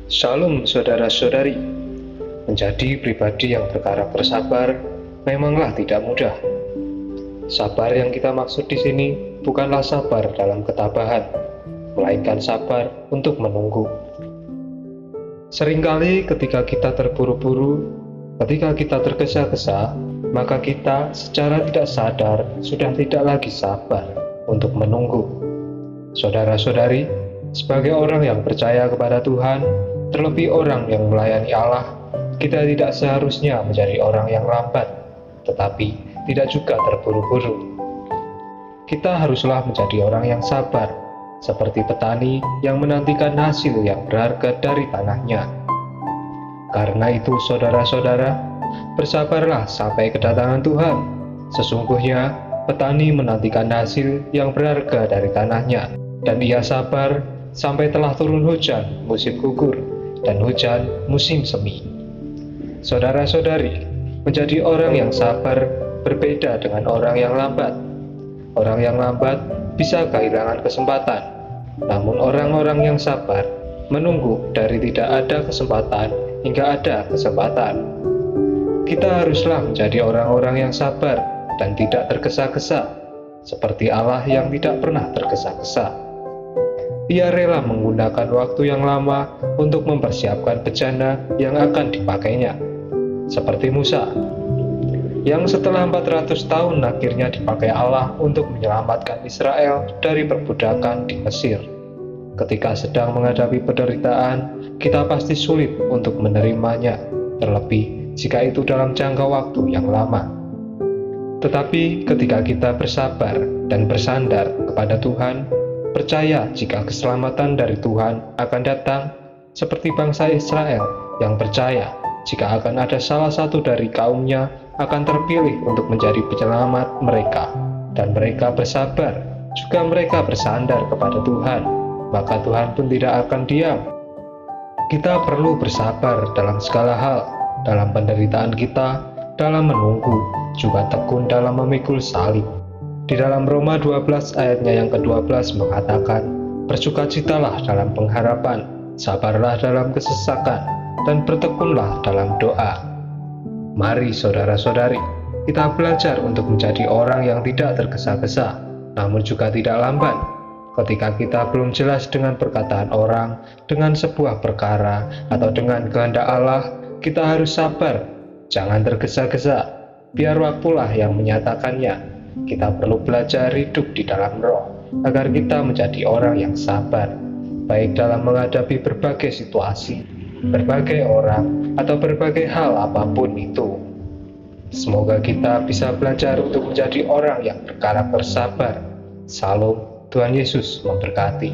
Shalom saudara-saudari, menjadi pribadi yang berkarakter sabar memanglah tidak mudah. Sabar yang kita maksud di sini bukanlah sabar dalam ketabahan, melainkan sabar untuk menunggu. Seringkali ketika kita terburu-buru, ketika kita tergesa-gesa, maka kita secara tidak sadar sudah tidak lagi sabar untuk menunggu. Saudara-saudari, sebagai orang yang percaya kepada Tuhan, terlebih orang yang melayani Allah, kita tidak seharusnya menjadi orang yang lambat, tetapi tidak juga terburu-buru. Kita haruslah menjadi orang yang sabar, seperti petani yang menantikan hasil yang berharga dari tanahnya. Karena itu, saudara-saudara, bersabarlah sampai kedatangan Tuhan. Sesungguhnya, petani menantikan hasil yang berharga dari tanahnya, dan ia sabar sampai telah turun hujan musim gugur dan hujan musim semi. Saudara-saudari, menjadi orang yang sabar berbeda dengan orang yang lambat. Orang yang lambat bisa kehilangan kesempatan, namun orang-orang yang sabar menunggu dari tidak ada kesempatan hingga ada kesempatan. Kita haruslah menjadi orang-orang yang sabar dan tidak tergesa-gesa, seperti Allah yang tidak pernah tergesa-gesa. Ia rela menggunakan waktu yang lama untuk mempersiapkan bejana yang akan dipakainya. Seperti Musa, yang setelah 400 tahun akhirnya dipakai Allah untuk menyelamatkan Israel dari perbudakan di Mesir. Ketika sedang menghadapi penderitaan, kita pasti sulit untuk menerimanya, terlebih jika itu dalam jangka waktu yang lama. Tetapi ketika kita bersabar dan bersandar kepada Tuhan, percaya jika keselamatan dari Tuhan akan datang, seperti bangsa Israel yang percaya jika akan ada salah satu dari kaumnya akan terpilih untuk menjadi penyelamat mereka, dan mereka bersabar, juga mereka bersandar kepada Tuhan, maka Tuhan pun tidak akan diam. Kita perlu bersabar dalam segala hal, dalam penderitaan kita, dalam menunggu, juga tekun dalam memikul salib. Di dalam Roma 12 ayatnya yang ke-12 mengatakan, bersukacitalah dalam pengharapan, sabarlah dalam kesesakan, dan bertekunlah dalam doa. Mari saudara-saudari, kita belajar untuk menjadi orang yang tidak tergesa-gesa, namun juga tidak lambat. Ketika kita belum jelas dengan perkataan orang, dengan sebuah perkara, atau dengan kehendak Allah, kita harus sabar, jangan tergesa-gesa, biar waktulah yang menyatakannya. Kita perlu belajar hidup di dalam roh, agar kita menjadi orang yang sabar, baik dalam menghadapi berbagai situasi, berbagai orang, atau berbagai hal apapun itu. Semoga kita bisa belajar untuk menjadi orang yang berkarakter sabar. Salam, Tuhan Yesus memberkati.